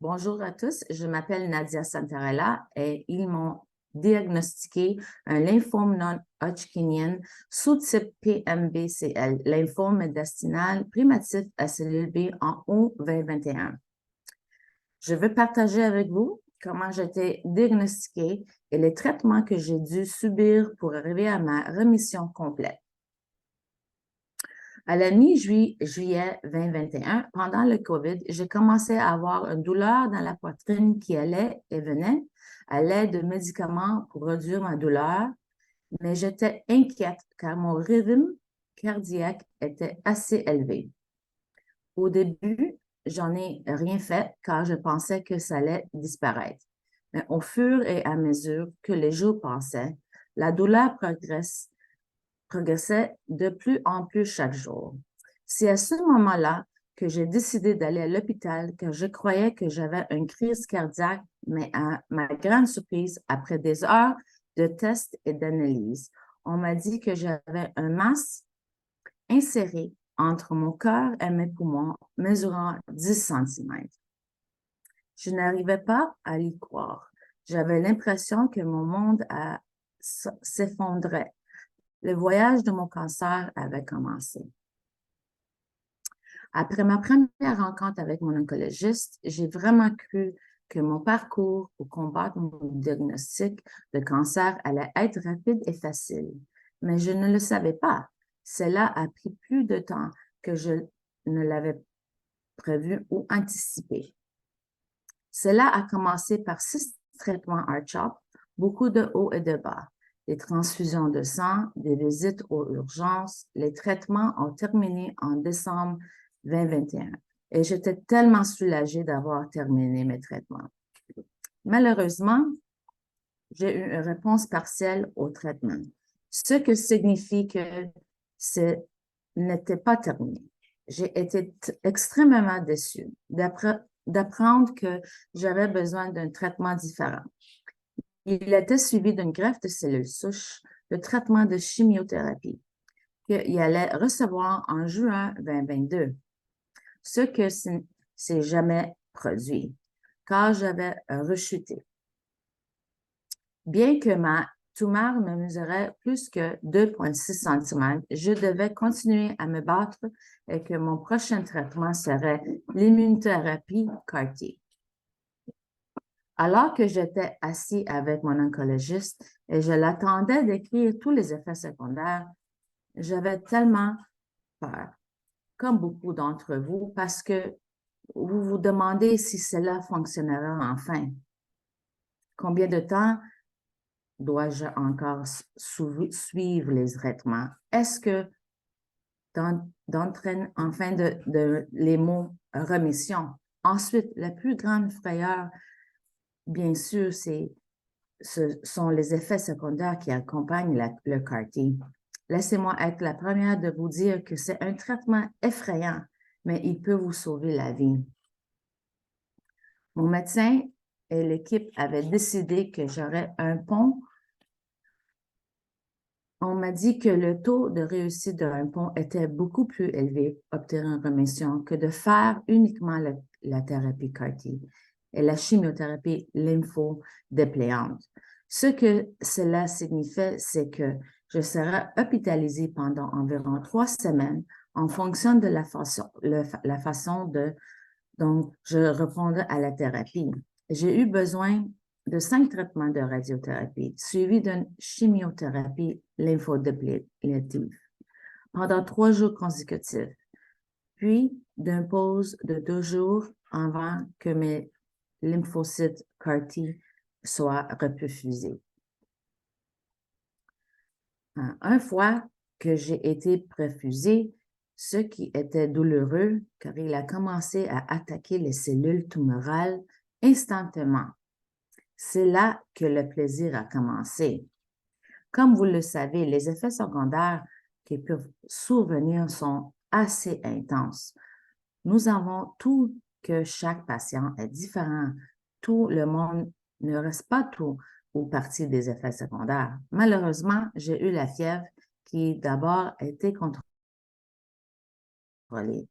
Bonjour à tous, je m'appelle Nadia Santarella et ils m'ont diagnostiqué un lymphome non-Hodgkinien sous-type PMBCL, lymphome médiastinal primatif à cellules B en août 2021. Je veux partager avec vous comment j'ai été diagnostiquée et les traitements que j'ai dû subir pour arriver à ma remission complète. À la mi-juillet 2021, pendant le COVID, j'ai commencé à avoir une douleur dans la poitrine qui allait et venait à l'aide de médicaments pour réduire ma douleur, mais j'étais inquiète car mon rythme cardiaque était assez élevé. Au début, j'en ai rien fait car je pensais que ça allait disparaître. Mais au fur et à mesure que les jours passaient, la douleur progressait de plus en plus chaque jour. C'est à ce moment-là que j'ai décidé d'aller à l'hôpital car je croyais que j'avais une crise cardiaque, mais à ma grande surprise, après des heures de tests et d'analyses, on m'a dit que j'avais un masse inséré entre mon cœur et mes poumons mesurant 10 cm. Je n'arrivais pas à y croire. J'avais l'impression que mon monde s'effondrait. Le voyage de mon cancer avait commencé. Après ma première rencontre avec mon oncologiste, j'ai vraiment cru que mon parcours pour combattre mon diagnostic de cancer allait être rapide et facile. Mais je ne le savais pas. Cela a pris plus de temps que je ne l'avais prévu ou anticipé. Cela a commencé par 6 traitements R-CHOP, beaucoup de hauts et de bas, des transfusions de sang, des visites aux urgences. Les traitements ont terminé en décembre 2021 et j'étais tellement soulagée d'avoir terminé mes traitements. Malheureusement, j'ai eu une réponse partielle au traitement, ce que signifie que ce n'était pas terminé. J'ai été extrêmement déçue d'apprendre que j'avais besoin d'un traitement différent. Il était suivi d'une greffe de cellules souches, de traitement de chimiothérapie qu'il allait recevoir en juin 2022, ce que s'est jamais produit, car j'avais rechuté. Bien que ma tumeur me mesurait plus que 2,6 cm, je devais continuer à me battre et que mon prochain traitement serait l'immunothérapie CAR-T. Alors que j'étais assis avec mon oncologiste et je l'attendais d'écrire tous les effets secondaires, j'avais tellement peur, comme beaucoup d'entre vous, parce que vous vous demandez si cela fonctionnera enfin. Combien de temps dois-je encore suivre les traitements? Est-ce que d'entraîner enfin les mots remission? Ensuite, la plus grande frayeur, bien sûr, ce sont les effets secondaires qui accompagnent le CAR-T. Laissez-moi être la première de vous dire que c'est un traitement effrayant, mais il peut vous sauver la vie. Mon médecin et l'équipe avaient décidé que j'aurais un pont. On m'a dit que le taux de réussite d'un pont était beaucoup plus élevé pour obtenir une rémission que de faire uniquement la thérapie CAR-T et la chimiothérapie lymphodépléante. Ce que cela signifiait, c'est que je serais hospitalisée pendant environ 3 semaines en fonction de la façon dont je répondais à la thérapie. J'ai eu besoin de 5 traitements de radiothérapie, suivis d'une chimiothérapie lymphodéplétive pendant 3 jours consécutifs, puis d'une pause de 2 jours avant que mes lymphocytes CAR-T soient reperfusés. Une fois que j'ai été perfusée, ce qui était douloureux, car il a commencé à attaquer les cellules tumorales instantanément. C'est là que le plaisir a commencé. Comme vous le savez, les effets secondaires qui peuvent survenir sont assez intenses. Nous avons tout que chaque patient est différent. Tout le monde ne reste pas tout ou partie des effets secondaires. Malheureusement, j'ai eu la fièvre qui d'abord a été contrôlée.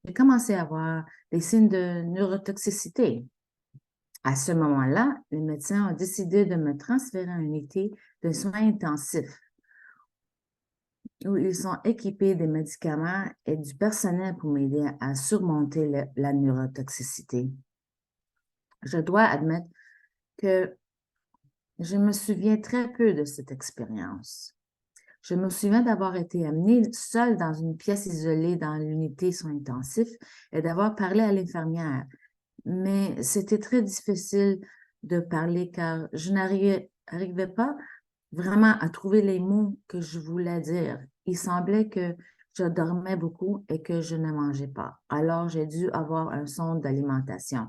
J'ai commencé à avoir des signes de neurotoxicité. À ce moment-là, les médecins ont décidé de me transférer à une unité de soins intensifs où ils sont équipés des médicaments et du personnel pour m'aider à surmonter la neurotoxicité. Je dois admettre que je me souviens très peu de cette expérience. Je me souviens d'avoir été amenée seule dans une pièce isolée dans l'unité soins intensifs et d'avoir parlé à l'infirmière. Mais c'était très difficile de parler car je n'arrivais pas vraiment à trouver les mots que je voulais dire. Il semblait que je dormais beaucoup et que je ne mangeais pas. Alors, j'ai dû avoir un sonde d'alimentation.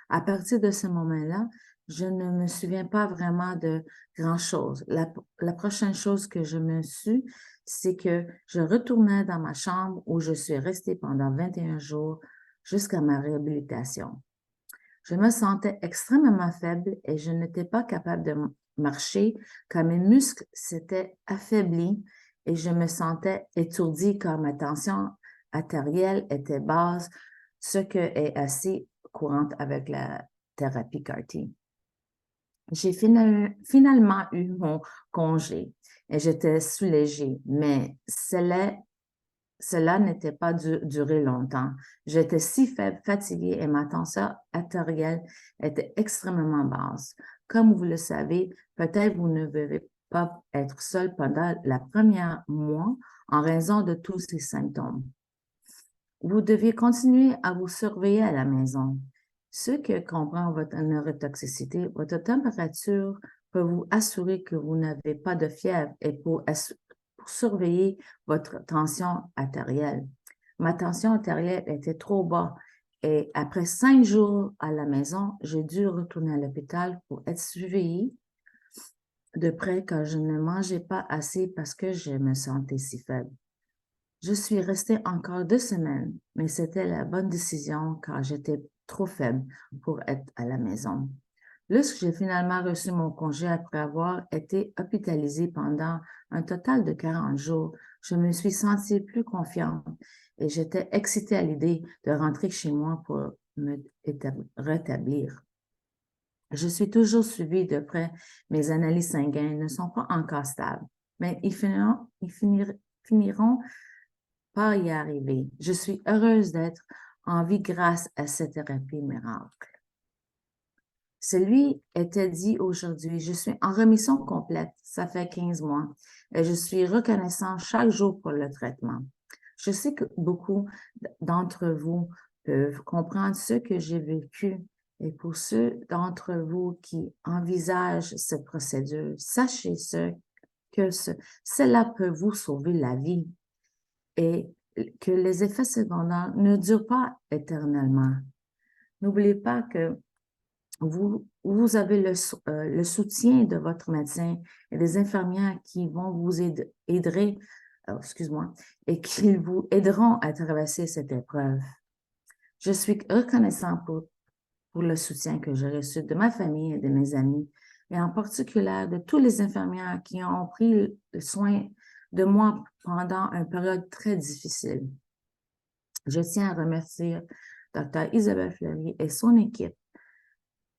À partir de ce moment-là, je ne me souviens pas vraiment de grand-chose. La prochaine chose que je me suis, c'est que je retournais dans ma chambre où je suis restée pendant 21 jours jusqu'à ma réhabilitation. Je me sentais extrêmement faible et je n'étais pas capable de marcher car mes muscles s'étaient affaiblis et je me sentais étourdie car ma tension artérielle était basse, ce qui est assez courante avec la thérapie CAR-T. J'ai finalement eu mon congé et j'étais soulagée, mais cela n'était pas duré longtemps. J'étais si faible, fatiguée et ma tension artérielle était extrêmement basse. Comme vous le savez, peut-être vous ne devez pas être seul pendant la première mois en raison de tous ces symptômes. Vous deviez continuer à vous surveiller à la maison. Ce que comprend votre neurotoxicité, votre température peut vous assurer que vous n'avez pas de fièvre et pour surveiller votre tension artérielle. Ma tension artérielle était trop bas et après 5 jours à la maison, j'ai dû retourner à l'hôpital pour être surveillée de près car je ne mangeais pas assez parce que je me sentais si faible. Je suis restée encore 2 semaines, mais c'était la bonne décision car j'étais trop faible pour être à la maison. Lorsque j'ai finalement reçu mon congé après avoir été hospitalisée pendant un total de 40 jours, je me suis sentie plus confiante et j'étais excitée à l'idée de rentrer chez moi pour me rétablir. Je suis toujours suivie de près. Mes analyses sanguines ne sont pas encore stables, mais finiront par y arriver. Je suis heureuse d'être en vie grâce à cette thérapie miracle. Celui était dit aujourd'hui, je suis en rémission complète, ça fait 15 mois, et je suis reconnaissant chaque jour pour le traitement. Je sais que beaucoup d'entre vous peuvent comprendre ce que j'ai vécu, et pour ceux d'entre vous qui envisagent cette procédure, sachez que cela peut vous sauver la vie et que les effets secondaires ne durent pas éternellement. N'oubliez pas que vous avez le soutien de votre médecin et des infirmières qui vont vous aider, excuse-moi, et qui vous aideront à traverser cette épreuve. Je suis reconnaissant pour le soutien que j'ai reçu de ma famille et de mes amis, et en particulier de tous les infirmières qui ont pris soin de moi pendant une période très difficile. Je tiens à remercier Dr. Isabelle Fleury et son équipe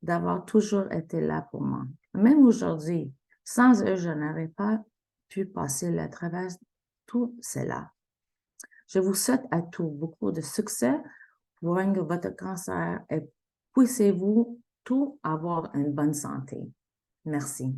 d'avoir toujours été là pour moi. Même aujourd'hui, sans eux, je n'aurais pas pu passer à travers tout cela. Je vous souhaite à tous beaucoup de succès pour vaincre votre cancer et puissiez-vous tous avoir une bonne santé. Merci.